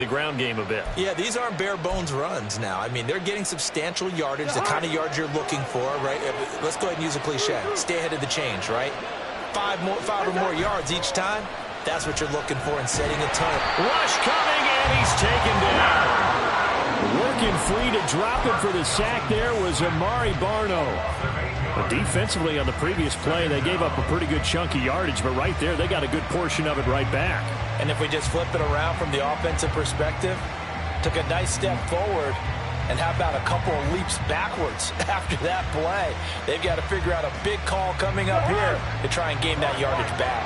the ground game a bit. Yeah, these aren't bare bones runs now. I mean, they're getting substantial yardage, the kind of yards you're looking for, right? Let's go ahead and use a cliche. Stay ahead of the change, right? Five or more yards each time. That's what you're looking for in setting a ton. Rush coming, and he's taken down. Working free to drop it for the sack there was Amari Barno. But defensively on the previous play, they gave up a pretty good chunk of yardage, but right there, they got a good portion of it right back. And if we just flip it around from the offensive perspective, took a nice step forward, and how about a couple of leaps backwards after that play? They've got to figure out a big call coming up here to try and gain that yardage back.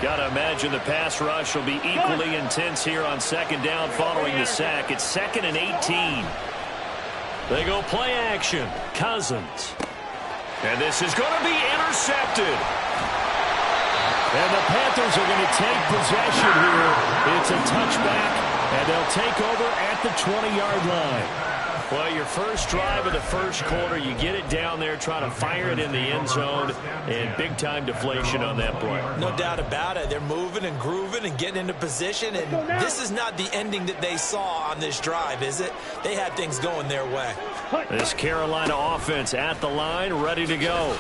Got to imagine the pass rush will be equally intense here on second down following the sack. It's 2nd and 18. They go play action. Cousins. And this is going to be intercepted. And the Panthers are going to take possession here. It's a touchback, and they'll take over at the 20-yard line. Well, your first drive of the first quarter, you get it down there, try to fire it in the end zone, and big-time deflation on that play. No doubt about it. They're moving and grooving and getting into position, and this is not the ending that they saw on this drive, is it? They had things going their way. This Carolina offense at the line, ready to go.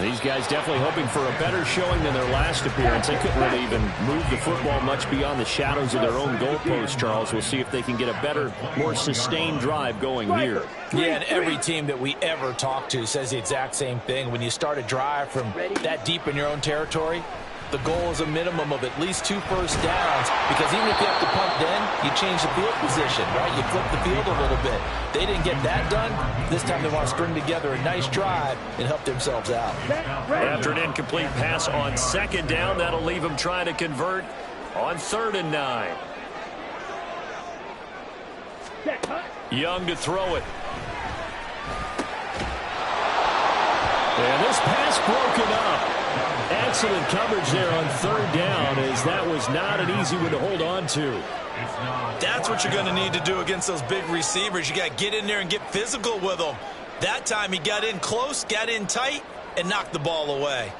These guys definitely hoping for a better showing than their last appearance. They couldn't really even move the football much beyond the shadows of their own goalpost, Charles. We'll see if they can get a better, more sustained drive going here. Yeah, and every team that we ever talk to says the exact same thing. When you start a drive from that deep in your own territory, the goal is a minimum of at least 2 first downs, because even if you have to punt then, you change the field position, right? You flip the field a little bit. They didn't get that done. This time they want to string together a nice drive and help themselves out. After an incomplete pass on second down, that'll leave them trying to convert on 3rd and 9. Young to throw it. And this pass broken up. Excellent coverage there on 3rd down, as that was not an easy one to hold on to. That's what you're going to need to do against those big receivers. You got to get in there and get physical with them. That time he got in close, got in tight, and knocked the ball away.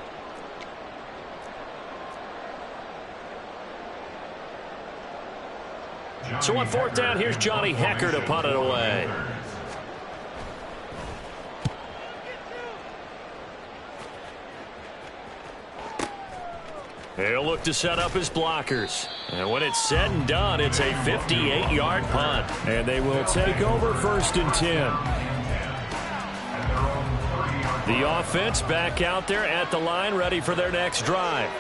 So on 4th down, here's Johnny Hecker to punt it away. He'll look to set up his blockers. And when it's said and done, it's a 58-yard punt. And they will take over 1st and 10. The offense back out there at the line, ready for their next drive.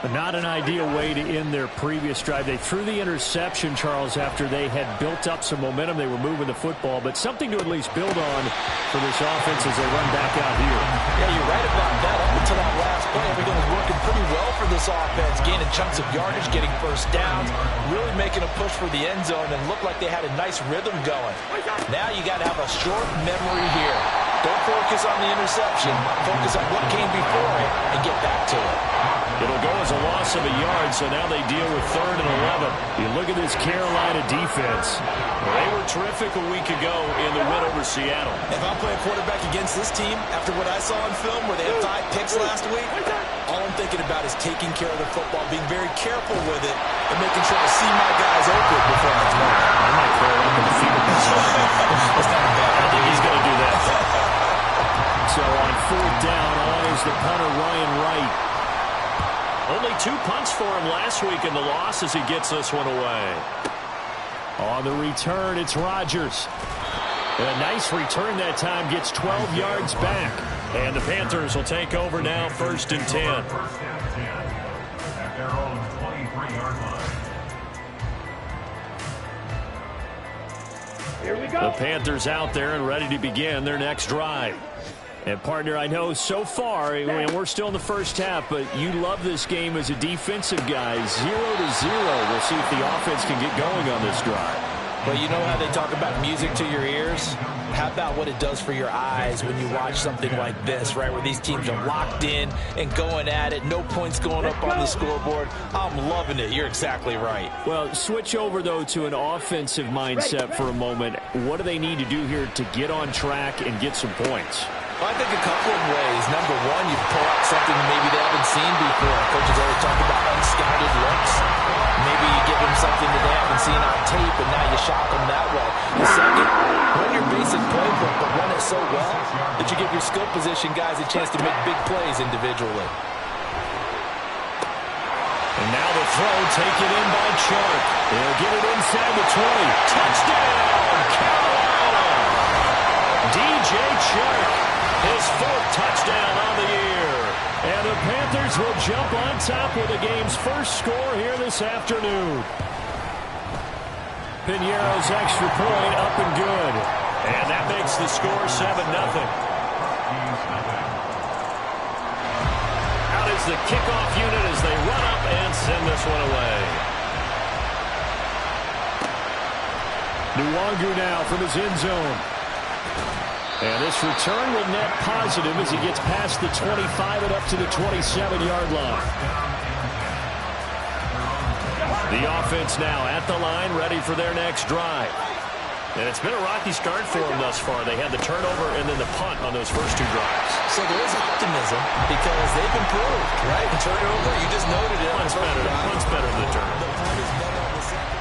But not an ideal way to end their previous drive. They threw the interception, Charles, after they had built up some momentum. They were moving the football, but something to at least build on for this offense as they run back out here. Yeah, you're right about that. Up until that last play, everything was working pretty well for this offense, gaining chunks of yardage, getting first downs, really making a push for the end zone, and looked like they had a nice rhythm going. Now you got to have a short memory here. Don't focus on the interception. Focus on what came before it and get back to it. It'll go as a loss of a yard, so now they deal with 3rd and 11. You look at this Carolina defense. They were terrific a week ago in the win over Seattle. If I'm playing quarterback against this team, after what I saw in film where they had 5 picks last week, all I'm thinking about is taking care of the football, being very careful with it, and making sure to see my guys open before I throw it. I might throw it up in the field. That's not bad. I think he's going to do that. So on 4th down, on is the punter, Ryan Wright. Only 2 punts for him last week in the loss as he gets this one away. On the return, it's Rodgers. And a nice return that time, gets 12 yards back. And the Panthers will take over now, 1st and 10. Here we go. The Panthers out there and ready to begin their next drive. And, partner, I know so far, we're still in the first half, but you love this game as a defensive guy. 0-0. We'll see if the offense can get going on this drive. But you know how they talk about music to your ears? How about what it does for your eyes when you watch something like this, right, where these teams are locked in and going at it, no points going up on the scoreboard? I'm loving it. You're exactly right. Well, switch over, though, to an offensive mindset for a moment. What do they need to do here to get on track and get some points? Well, I think a couple of ways. Number one, you pull out something maybe they haven't seen before. Coaches always talk about unscouted looks. Maybe you give them something that they haven't seen on tape, and now you shock them that way. The second, run your basic playbook, but run it so well that you give your skill position guys a chance to make big plays individually. And now the throw taken in by Chark. He'll get it inside the 20. Touchdown, Carolina! DJ Chark, his 4th touchdown on the year. And the Panthers will jump on top with the game's first score here this afternoon. Piñeiro's extra point up and good. And that makes the score 7-0. Out is the kickoff unit as they run up and send this one away. Nwangu now from his end zone. And this return will net positive as he gets past the 25 and up to the 27-yard line. The offense now at the line, ready for their next drive. And it's been a rocky start for them thus far. They had the turnover and then the punt on those first 2 drives. So there is optimism because they've improved, right? The turnover, you just noted it. Punt's better than the turnover. The punt is better on the second.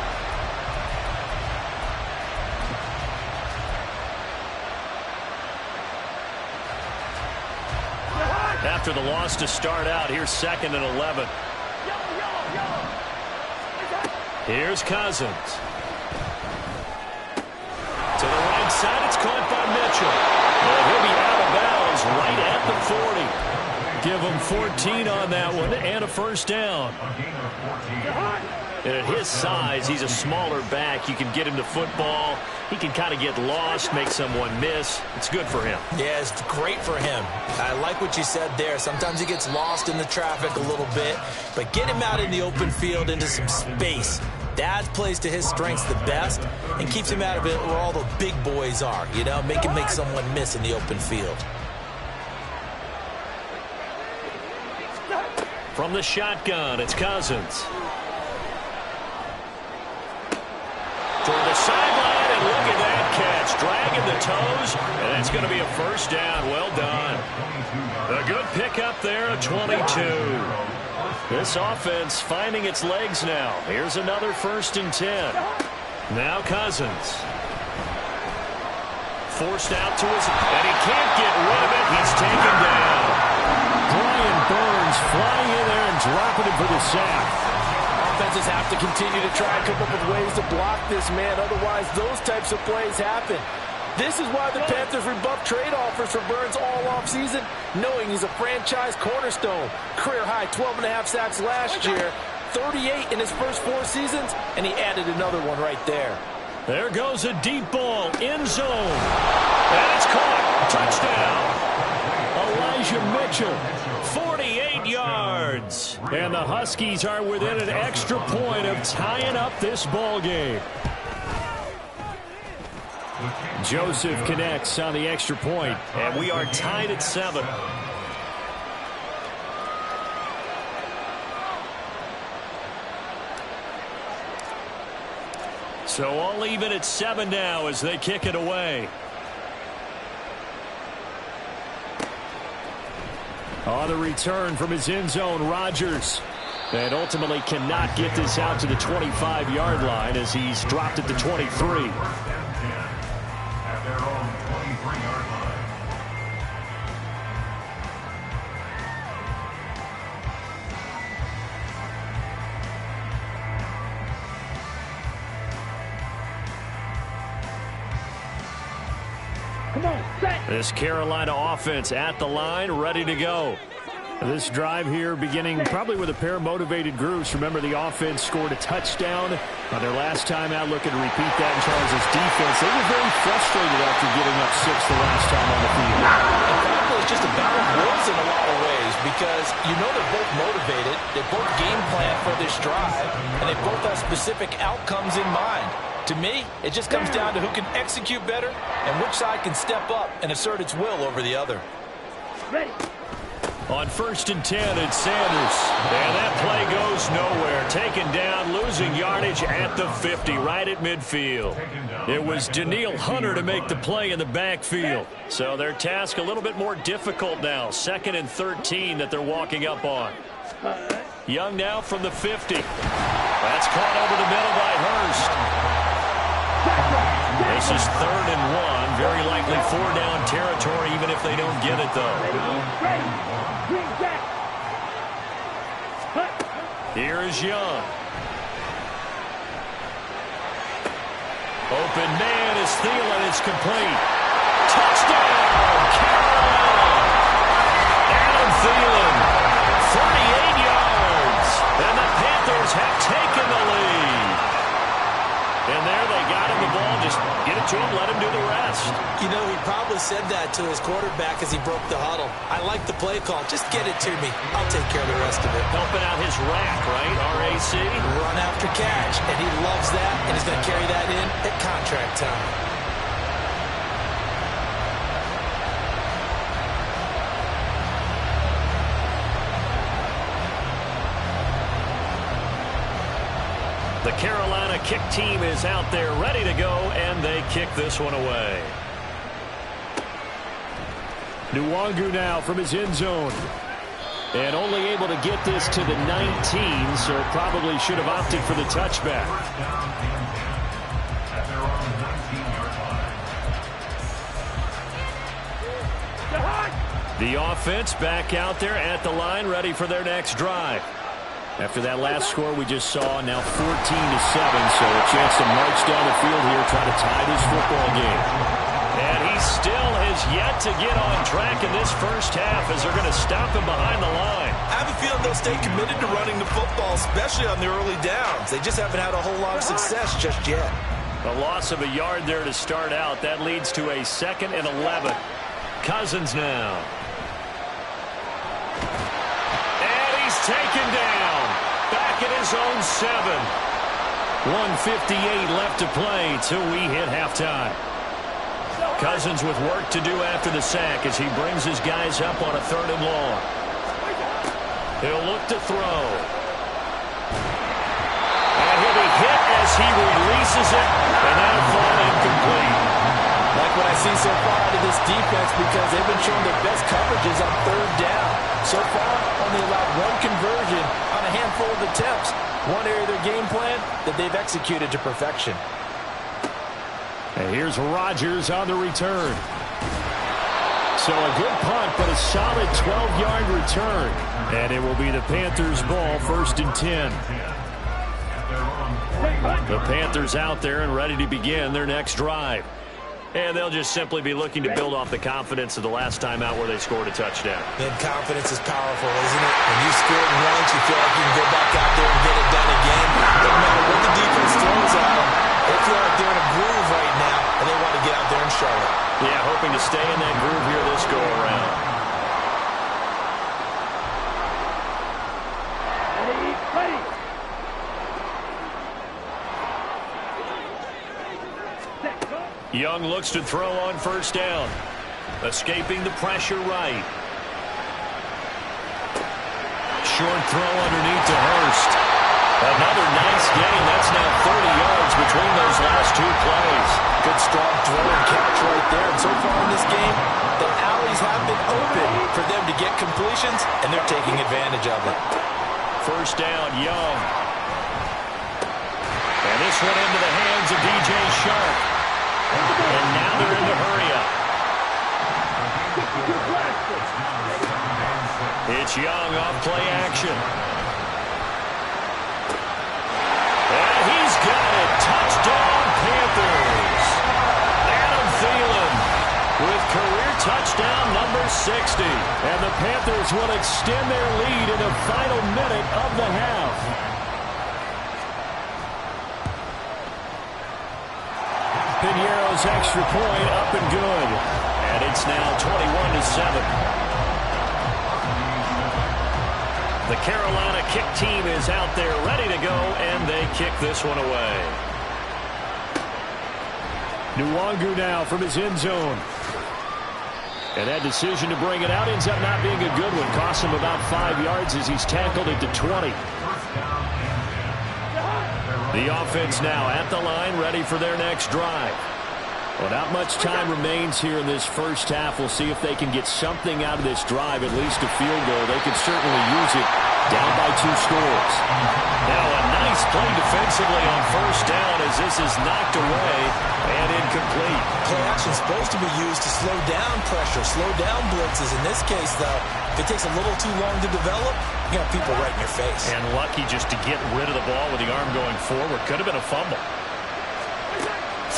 After the loss to start out, here's 2nd and 11. Here's Cousins. To the right side, it's caught by Mitchell. And he'll be out of bounds right at the 40. Give him 14 on that one and a first down. And at his size, he's a smaller back. You can get him to football. He can kind of get lost, make someone miss. It's good for him. Yeah, it's great for him. I like what you said there. Sometimes he gets lost in the traffic a little bit, but get him out in the open field into some space. That plays to his strengths the best and keeps him out of it where all the big boys are, you know, make him make someone miss in the open field. From the shotgun, it's Cousins. Toward the sideline, and look at that catch. Dragging the toes, and it's going to be a first down. Well done. A good pickup there, a 22. This offense finding its legs now. Here's another 1st and 10. Now Cousins. Forced out to his, and he can't get rid of it. He's taken down. Brian Burns flying in there and dropping him for the sack. Offenses have to continue to try and come up with ways to block this man. Otherwise, those types of plays happen. This is why the Panthers rebuffed trade offers for Burns all offseason, knowing he's a franchise cornerstone. Career-high 12.5 sacks last year, 38 in his first 4 seasons, and he added another one right there. There goes a deep ball, end zone. And it's caught. Touchdown. Elijah Mitchell, 48 yards. And the Huskies are within an extra point of tying up this ball game. Joseph connects on the extra point, and we are tied at 7. So all even at 7 now as they kick it away. On the return from his end zone, Rodgers. And ultimately cannot get this out to the 25-yard line as he's dropped at the 23. This Carolina offense at the line, ready to go. This drive here beginning probably with a pair of motivated groups. Remember, the offense scored a touchdown on their last time out. Looking to repeat that in Charles' defense. They were very frustrated after giving up 6 the last time on the field. And frankly, it's just a battle of wills in a lot of ways because you know they're both motivated. They both game plan for this drive, and they both have specific outcomes in mind. To me, it just comes down to who can execute better and which side can step up and assert its will over the other. Ready. On 1st and 10, it's Sanders. And that play goes nowhere. Taken down, losing yardage at the 50, right at midfield. It was Daniil Hunter to make the play in the backfield. So their task a little bit more difficult now. 2nd and 13 that they're walking up on. Young now from the 50. That's caught over the middle by Hurst. This is 3rd and 1. Very likely 4-down territory, even if they don't get it, though. Here is Young. Open man is Thielen. It's complete. Touchdown, Carolina. Adam Thielen, 48 yards. And the Panthers have taken the lead. And there they got him the ball. Just get it to him, let him do the rest. You know, he probably said that to his quarterback as he broke the huddle. I like the play call. Just get it to me. I'll take care of the rest of it. Helping out his rack, right? RAC. Run after catch. And he loves that. And he's going to carry that in at contract time. The Carolina kick team is out there ready to go, and they kick this one away. Nwangu now from his end zone. And only able to get this to the 19, so probably should have opted for the touchback. The offense back out there at the line, ready for their next drive. After that last score we just saw, now 14-7, so a chance to march down the field here, try to tie this football game. And he still has yet to get on track in this first half as they're going to stop him behind the line. I have a feeling they'll stay committed to running the football, especially on the early downs. They just haven't had a whole lot of success just yet. A loss of a yard there to start out. That leads to a 2nd and 11. Cousins now. And he's taken down. Back at his own 7. 1:58 left to play till we hit halftime. Cousins with work to do after the sack as he brings his guys up on a 3rd and long. He'll look to throw. And he'll be hit as he releases it, and that'll fall incomplete. Like what I see so far out of this defense, because they've been showing their best coverages on 3rd down. So far, only allowed 1 conversion on a handful of attempts. One area of their game plan that they've executed to perfection. And here's Rodgers on the return. So a good punt, but a solid 12-yard return. And it will be the Panthers' ball, 1st and 10. The Panthers out there and ready to begin their next drive. And they'll just simply be looking to build off the confidence of the last time out where they scored a touchdown. Then confidence is powerful, isn't it? When you scored once, you feel like you can go back out there and get it done again. No matter what the defense throws at them, they feel like they're in a groove right now, and they want to get out there and show it. Yeah, hoping to stay in that groove here this go-around. Ready. Young looks to throw on 1st down. Escaping the pressure right. Short throw underneath to Hurst. Another nice gain. That's now 30 yards between those last 2 plays. Good strong throw and catch right there. And so far in this game, the alleys have been open for them to get completions, and they're taking advantage of it. 1st down, Young. And this one into the hands of DJ Sharp. And now they're in the hurry-up. It's Young off play action. And he's got it. Touchdown, Panthers. Adam Thielen with career touchdown number 60. And the Panthers will extend their lead in the final minute of the half. Piñeiro's extra point up and good. And it's now 21-7. The Carolina kick team is out there ready to go, and they kick this one away. Nwangu now from his end zone. And that decision to bring it out ends up not being a good one. Cost him about 5 yards as he's tackled it to 20. The offense now at the line, ready for their next drive. Well, not much time remains here in this first half. We'll see if they can get something out of this drive, at least a field goal. They could certainly use it Down by 2 scores. Now a nice play defensively on first down as this is knocked away and incomplete. Play action is supposed to be used to slow down pressure, slow down blitzes. In this case, though, if it takes a little too long to develop, you got people right in your face. And lucky just to get rid of the ball with the arm going forward. Could have been a fumble.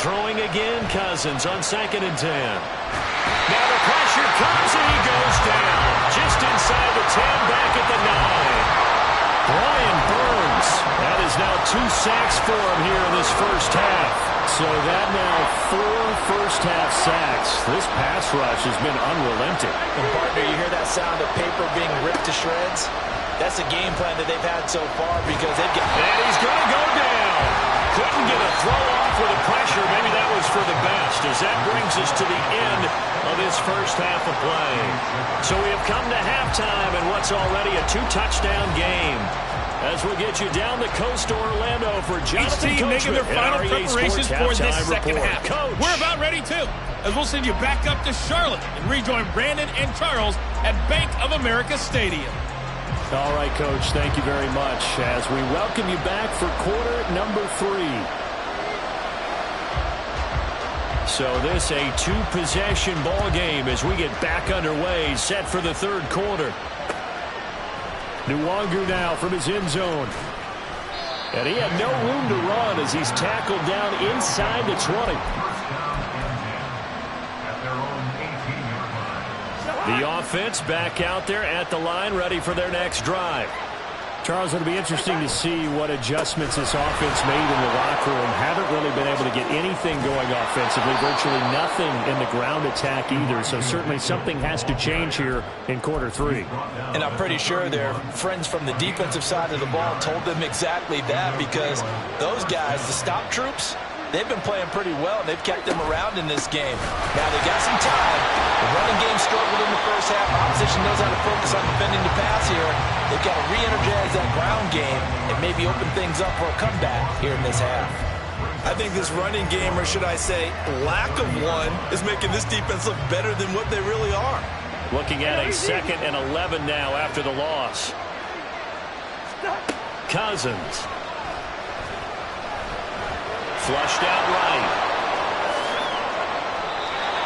Throwing again, Cousins on 2nd and 10. Now the pressure comes and he goes down. Just inside the 10, back at the 9. Brian Burns. That is now 2 sacks for him here in this first half. So that now 4 first-half sacks. This pass rush has been unrelenting. And partner, you hear that sound of paper being ripped to shreds? That's the game plan that they've had so far because they've got... And he's going to go down. Couldn't get a throw off with the pressure. Maybe that was for the best as that brings us to the end of this first half of play. So we have come to halftime in what's already a 2-touchdown game. As we get you down the coast to Orlando for Jonathan Each team making their final preparations for this second half. Coach. We're about ready, too, as we'll send you back up to Charlotte and rejoin Brandon and Charles at Bank of America Stadium. All right, Coach, thank you very much as we welcome you back for quarter number 3. So this a 2-possession ball game as we get back underway, set for the 3rd quarter. Nwangu now from his end zone. And he had no room to run as he's tackled down inside the 20. The offense back out there at the line, ready for their next drive. Charles, it'll be interesting to see what adjustments this offense made in the locker room. Haven't really been able to get anything going offensively, virtually nothing in the ground attack either. So certainly something has to change here in quarter 3. And I'm pretty sure their friends from the defensive side of the ball told them exactly that because those guys, the stop troops, they've been playing pretty well, and they've kept them around in this game. Now, they got some time. The running game struggled in the first half. Opposition knows how to focus on defending the pass here. They've got to re-energize that ground game and maybe open things up for a comeback here in this half. I think this running game, or should I say lack of one, is making this defense look better than what they really are. Looking at a 2nd and 11 now after the loss. Cousins. Flushed out right.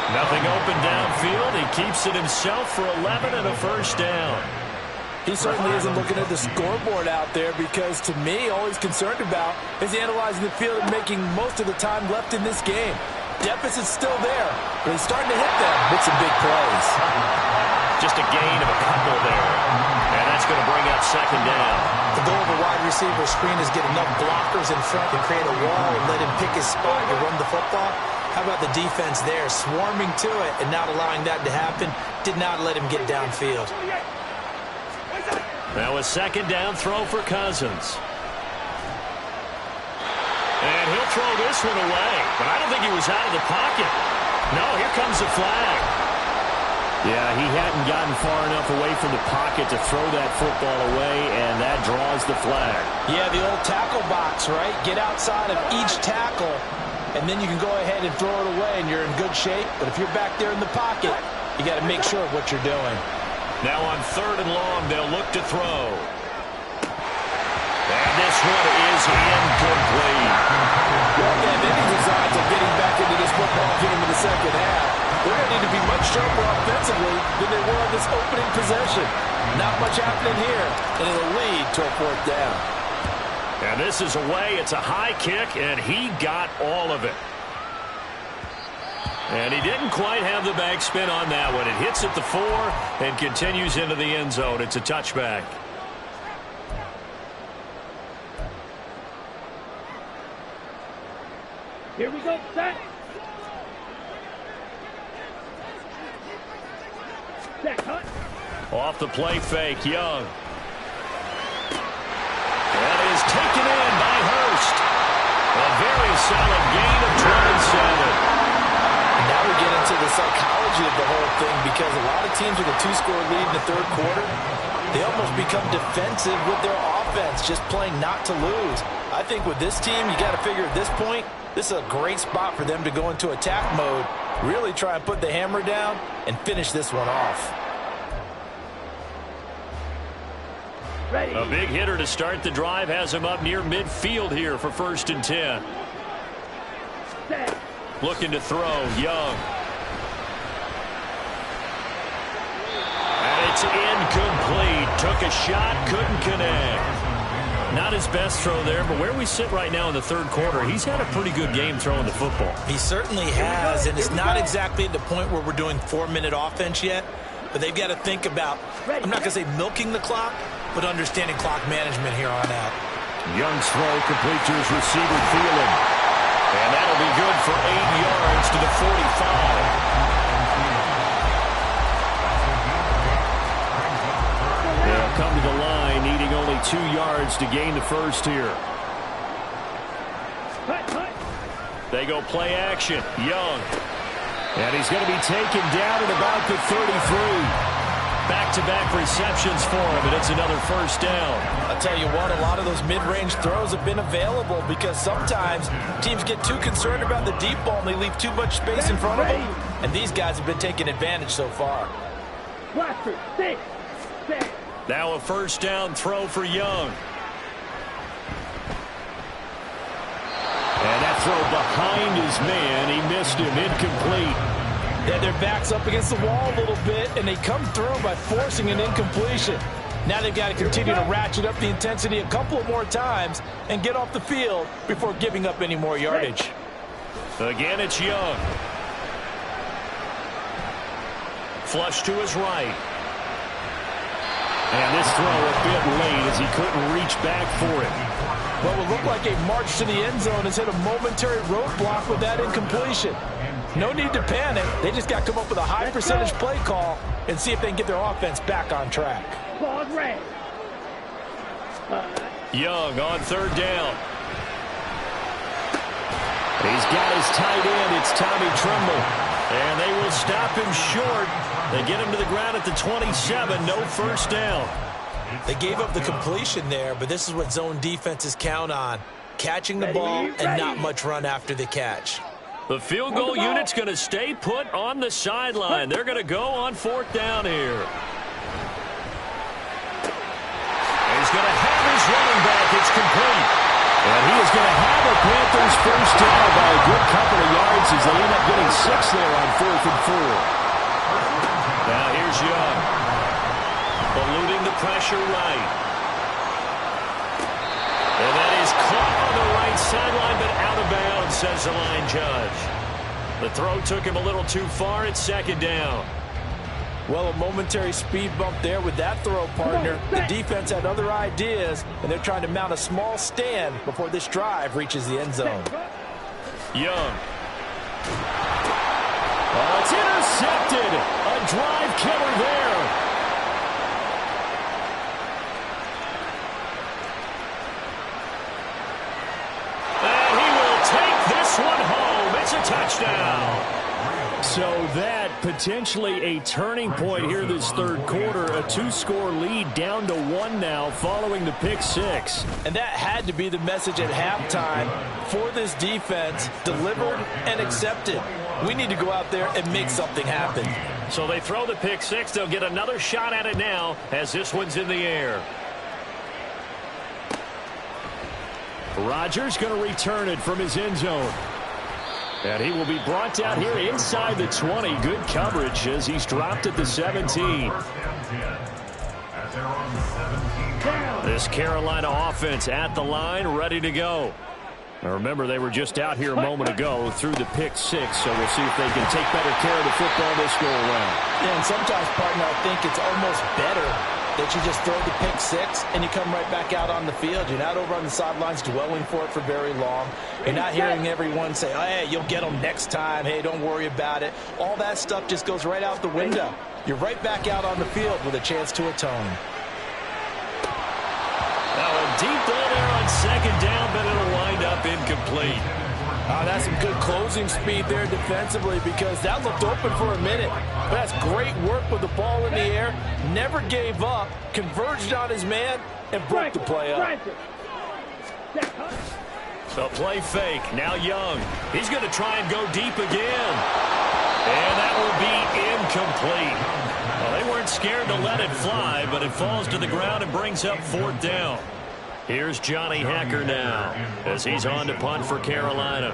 Nothing open downfield. He keeps it himself for 11 and a first down. He certainly isn't looking at the scoreboard out there because, to me, all he's concerned about is analyzing the field and making most of the time left in this game. Deficit's still there, but he's starting to hit them with some big plays. Just a gain of a couple there. And that's going to bring up 2nd down. The goal of a wide receiver screen is get enough blockers in front to create a wall and let him pick his spot to run the football. How about the defense there, swarming to it and not allowing that to happen? Did not let him get downfield. Now a 2nd down throw for Cousins. And he'll throw this one away, but I don't think he was out of the pocket. No, here comes the flag. Yeah, he hadn't gotten far enough away from the pocket to throw that football away, and that draws the flag. Yeah, the old tackle box, right? Get outside of each tackle, and then you can go ahead and throw it away, and you're in good shape. But if you're back there in the pocket, you got to make sure of what you're doing. Now on 3rd and long, they'll look to throw. And this one is incomplete. Yeah, any designs of getting back into this football game in the second half, they're going to need to be much sharper offensively than they were in this opening possession. Not much happening here, and it'll lead to a 4th down. And this is away. It's a high kick, and he got all of it. And he didn't quite have the back spin on that one. It hits at the 4 and continues into the end zone. It's a touchback. Here we go, set. Set, cut. Off the play fake, Young. That is taken in by Hurst. A very solid gain of 27. Now we get into the psychology of the whole thing because a lot of teams with a 2-score lead in the 3rd quarter, they almost become defensive with their offense, just playing not to lose. I think with this team, you got to figure at this point, this is a great spot for them to go into attack mode, really try and put the hammer down and finish this one off. A big hitter to start the drive has him up near midfield here for 1st and 10. Looking to throw, Young. And it's incomplete. Took a shot, couldn't connect. Not his best throw there, but where we sit right now in the 3rd quarter, he's had a pretty good game throwing the football. He certainly has, and it's not exactly at the point where we're doing 4-minute offense yet, but they've got to think about, I'm not going to say milking the clock, but understanding clock management here on out. Young's throw complete to his receiver, Thielen. And that'll be good for 8 yards to the 45. They'll come to the line, needing only 2 yards to gain the first here. They go play action. Young. And he's going to be taken down at about the 33. Back-to-back receptions for him, and it's another 1st down. I'll tell you what, a lot of those mid-range throws have been available because sometimes teams get too concerned about the deep ball and they leave too much space in front of them, and these guys have been taking advantage so far. Now a 1st down throw for Young. And that throw behind his man, he missed him, incomplete. Yeah, their back's up against the wall a little bit, and they come through by forcing an incompletion. Now they've got to continue to ratchet up the intensity a couple of more times and get off the field before giving up any more yardage. Again, it's Young. Flush to his right. And this throw a bit late as he couldn't reach back for it. What would look like a march to the end zone has hit a momentary roadblock with that incompletion. No need to panic. They just got to come up with a high percentage play call and see if they can get their offense back on track. Young on 3rd down. He's got his tight end. It's Tommy Tremble. And they will stop him short. They get him to the ground at the 27. No 1st down. They gave up the completion there, but this is what zone defenses count on. Catching the ball and not much run after the catch. The field goal unit's going to stay put on the sideline. They're going to go on 4th down here. He's going to have his running back. It's complete. And he is going to have a Panthers 1st down by a good couple of yards as they end up getting 6 there on 4th and 4. Now here's Young. Eluding the pressure right. And that is caught on the right sideline, but out of bounds, says the line judge. The throw took him a little too far. It's 2nd down. Well, a momentary speed bump there with that throw, partner. The defense had other ideas, and they're trying to mount a small stand before this drive reaches the end zone. Young. Oh, it's intercepted. A drive killer there. One home. It's a touchdown. So that potentially a turning point here this 3rd quarter. A 2-score lead down to 1 now following the pick 6. And that had to be the message at halftime for this defense. Delivered and accepted. We need to go out there and make something happen. So they throw the pick 6. They'll get another shot at it now as this one's in the air. Rodgers going to return it from his end zone. And he will be brought down here inside the 20. Good coverage as he's dropped at the 17. This Carolina offense at the line, ready to go. Now remember, they were just out here a moment ago through the pick 6, so we'll see if they can take better care of the football this go around. Yeah, and sometimes, partner, I think it's almost better that you just throw the pick 6 and you come right back out on the field. You're not over on the sidelines dwelling for it for very long. You're not hearing everyone say, oh, hey, you'll get them next time. Hey, don't worry about it. All that stuff just goes right out the window. You're right back out on the field with a chance to atone. Now a deep ball there on 2nd down, but it'll wind up incomplete. Oh, that's some good closing speed there defensively because that looked open for a minute. But that's great work with the ball in the air. Never gave up, converged on his man, and broke the play up. So play fake. Now Young. He's going to try and go deep again. And that will be incomplete. Well, they weren't scared to let it fly, but it falls to the ground and brings up 4th down. Here's Johnny Hekker now as he's on to punt for Carolina.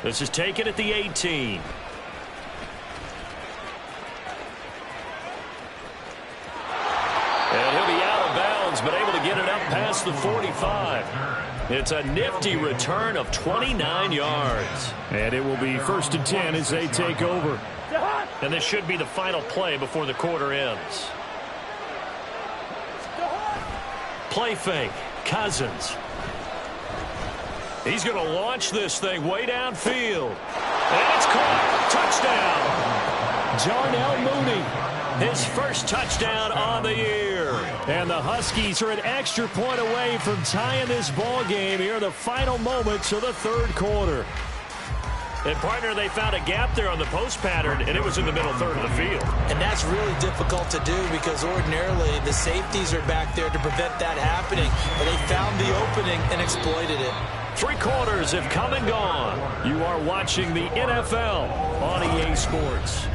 This is taken at the 18. And he'll be out of bounds, but able to get it up past the 45. It's a nifty return of 29 yards. And it will be 1st and 10 as they take over. And this should be the final play before the quarter ends. Play fake. Cousins. He's going to launch this thing way downfield. And it's caught. Touchdown. Darnell Mooney. His first touchdown on the year. And the Huskies are an extra point away from tying this ball game here in the final moments of the 3rd quarter. And, partner, they found a gap there on the post pattern, and it was in the middle third of the field. And that's really difficult to do because ordinarily the safeties are back there to prevent that happening. But they found the opening and exploited it. 3 quarters have come and gone. You are watching the NFL on EA Sports.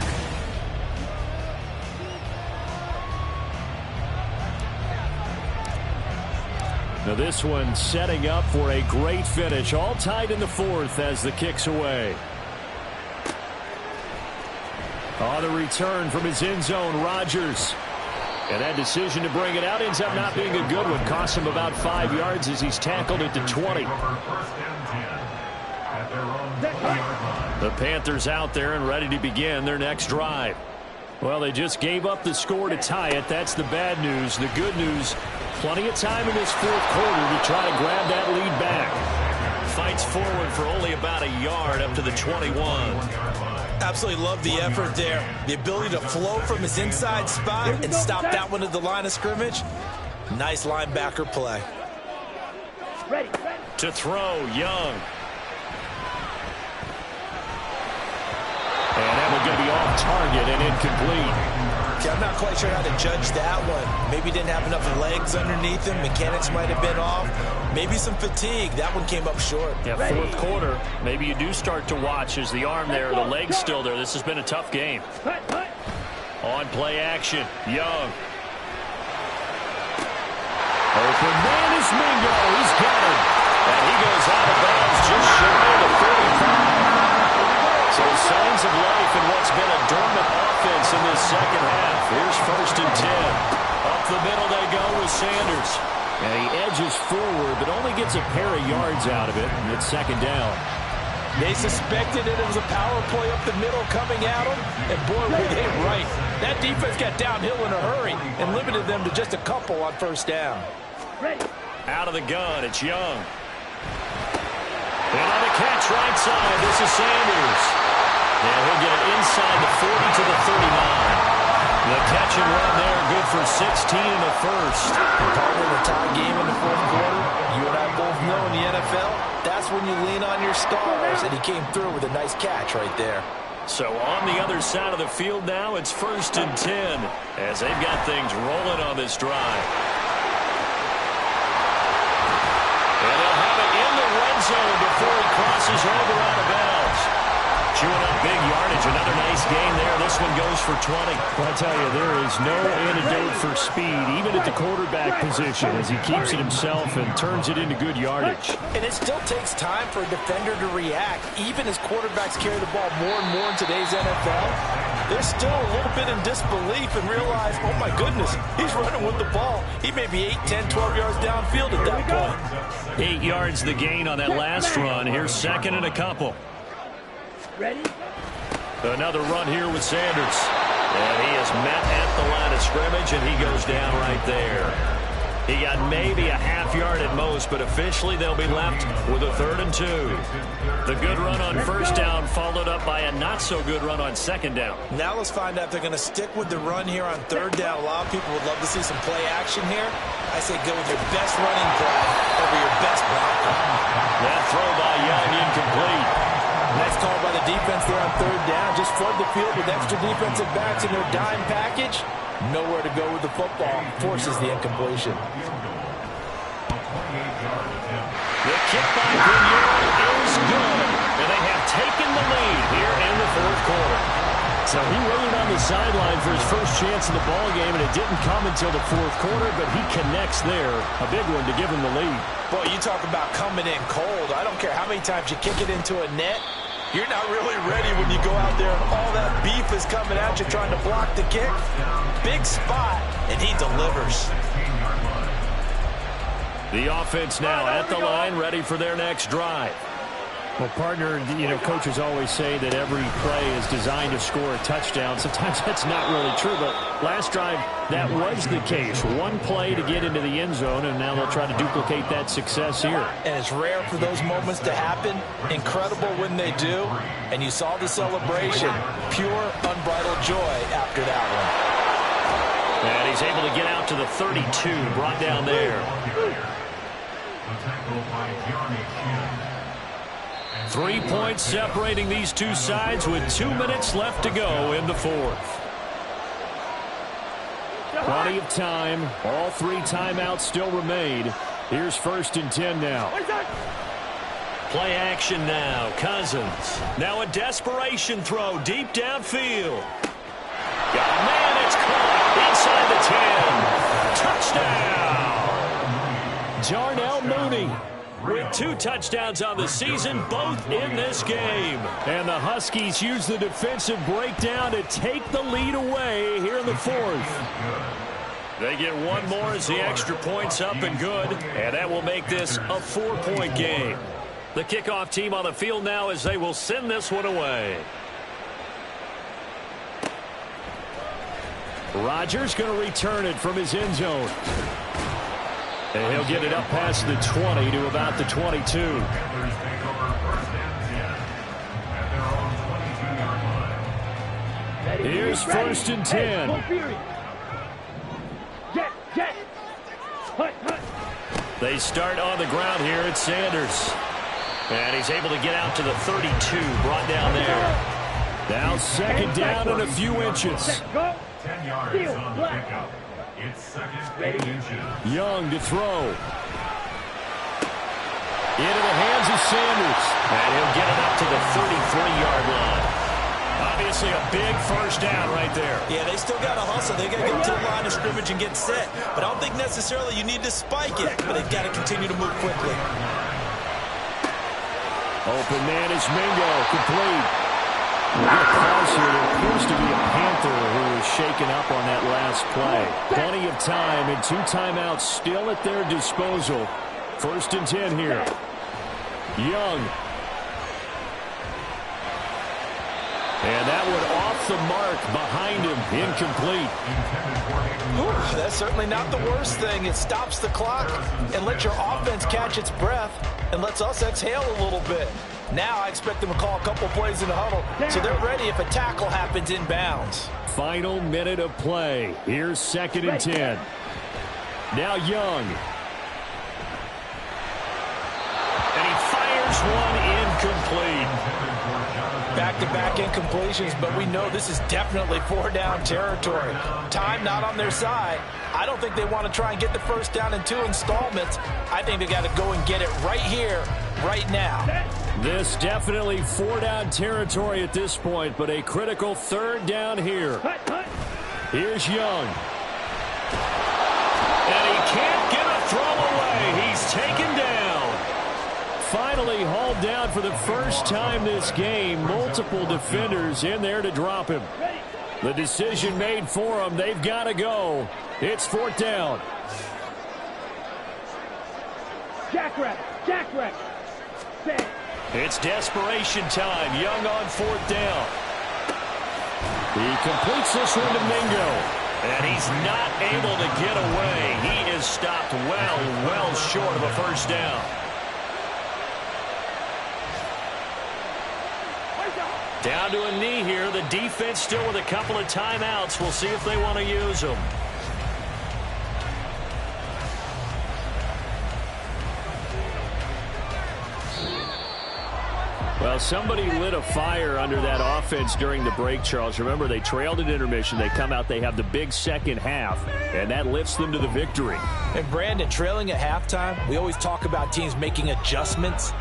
Now this one setting up for a great finish. All tied in the 4th as the kick's away. On the return from his end zone, Rodgers. And that decision to bring it out ends up not being a good one. Costs him about 5 yards as he's tackled at the 20. The Panthers out there and ready to begin their next drive. Well, they just gave up the score to tie it. That's the bad news. The good news, plenty of time in this 4th quarter to try to grab that lead back. Fights forward for only about a yard up to the 21. Absolutely love the effort there. The ability to flow from his inside spot and stop that one at the line of scrimmage. Nice linebacker play. To throw, Young. And that one's going to be off target and incomplete. Okay, I'm not quite sure how to judge that one. Maybe he didn't have enough legs underneath him. Mechanics might have been off. Maybe some fatigue. That one came up short. Yeah, 4th quarter. Maybe you do start to watch as the arm there, the leg's still there. This has been a tough game. On play action, Young. Open man is Mingo. He's got it. And he goes out of bounds just shy of the 45. So signs of life in what's been a dormant offense in this second half. Here's 1st and 10. Up the middle they go with Sanders. And he edges forward, but only gets a pair of yards out of it. And it's 2nd down. They suspected it was a power play up the middle coming at them. And boy, were they right. That defense got downhill in a hurry and limited them to just a couple on 1st down. Out of the gun, it's Young. And on the catch right side, this is Sanders. And he'll get it inside the 40 to the 39. The catch and run there, good for 16 in the 1st. Partner, the tie game in the 4th quarter. You and I both know in the NFL, that's when you lean on your stars. And he came through with a nice catch right there. So on the other side of the field now, it's 1st and 10 as they've got things rolling on this drive. And they'll have it in the red zone before he crosses over out of bounds. Chewing up big yardage. Another nice gain there. This one goes for 20. Well, I tell you, there is no antidote for speed, even at the quarterback position, as he keeps it himself and turns it into good yardage. And it still takes time for a defender to react. Even as quarterbacks carry the ball more and more in today's NFL, they're still a little bit in disbelief and realize, oh my goodness, he's running with the ball. He may be 8, 10, 12 yards downfield at that point. 8 yards the gain on that last run. Here's 2nd and a couple. Ready? Another run here with Sanders. And he is met at the line of scrimmage, and he goes down right there. He got maybe a half yard at most, but officially they'll be left with a 3rd and 2. The good run on 1st down followed up by a not-so-good run on 2nd down. Now let's find out if they're going to stick with the run here on 3rd down. A lot of people would love to see some play action here. I say go with your best running play over your best blocker. That throw by Young incomplete. Nice call by the defense there on third down. Just flood the field with extra defensive backs in their dime package. Nowhere to go with the football. Forces the incompletion. The kick by Grenier is good. And they have taken the lead here in the fourth quarter. So he waited on the sideline for his first chance in the ballgame, and it didn't come until the fourth quarter, but he connects there. A big one to give him the lead. Boy, you talk about coming in cold. I don't care how many times you kick it into a net. You're not really ready when you go out there and all that beef is coming at you trying to block the kick. Big spot, and he delivers. The offense now at the line, ready for their next drive. Well, partner, coaches always say that every play is designed to score a touchdown. Sometimes that's not really true, but last drive, that was the case. One play to get into the end zone, and now they'll try to duplicate that success here. And it's rare for those moments to happen. Incredible when they do. And you saw the celebration. Pure, unbridled joy after that one. And he's able to get out to the 32, brought down there. 3 points separating these two sides with 2 minutes left to go in the fourth. Plenty of time. All 3 timeouts still remain. Here's 1st and 10 now. Play action now. Cousins. Now a desperation throw deep downfield. Got a man. It's caught inside the 10. Touchdown. Darnell Mooney with 2 touchdowns on the season, both in this game. And the Huskies use the defensive breakdown to take the lead away here in the fourth. They get one more as the extra point's up and good, and that will make this a 4-point game. The kickoff team on the field now as they will send this one away. Rodgers going to return it from his end zone. And he'll get it up past the 20 to about the 22. Here's 1st and 10. They start on the ground here at Sanders. And he's able to get out to the 32, brought down there. Now 2nd down and a few inches. 10 yards on the pickup. It's 2nd and inches. Young to throw. Into the hands of Sanders. And he'll get it up to the 33-yard line. Obviously a big first down right there. Yeah, they still got to hustle. They got to get to the line of scrimmage and get set. But I don't think necessarily you need to spike it. But they've got to continue to move quickly. Open man is Mingo. Complete. There appears to be a Panther who was shaken up on that last play. Plenty of time and 2 timeouts still at their disposal. 1st and 10 here. Young. And that one off the mark behind him. Incomplete. Ooh, that's certainly not the worst thing. It stops the clock and lets your offense catch its breath and lets us exhale a little bit. Now I expect them to call a couple plays in the huddle so they're ready if a tackle happens inbounds. Final minute of play. Here's 2nd and 10. Now Young. And he fires one incomplete. Back-to-back incompletions, but we know this is definitely 4-down territory. Time not on their side. I don't think they want to try and get the first down in 2 installments. I think they got to go and get it right here, right now. This definitely 4-down territory at this point, but a critical 3rd down here. Here's Young. And he can't get a throw away. He's taken down. Finally hauled down for the first time this game. Multiple defenders in there to drop him. The decision made for them. They've got to go. It's 4th down. Jackrabbit. It's desperation time. Young on 4th down. He completes this one to Mingo. And he's not able to get away. He is stopped well short of a first down. Down to a knee here. The defense still with a couple of timeouts. We'll see if they want to use them. Well, somebody lit a fire under that offense during the break, Charles. Remember, they trailed at intermission. They come out, they have the big second half, and that lifts them to the victory. And Brandon, trailing at halftime, we always talk about teams making adjustments.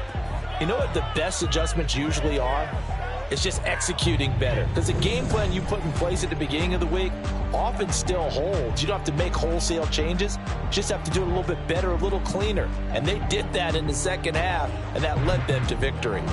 You know what the best adjustments usually are? It's just executing better. Because the game plan you put in place at the beginning of the week often still holds. You don't have to make wholesale changes. You just have to do it a little bit better, a little cleaner. And they did that in the second half, and that led them to victory.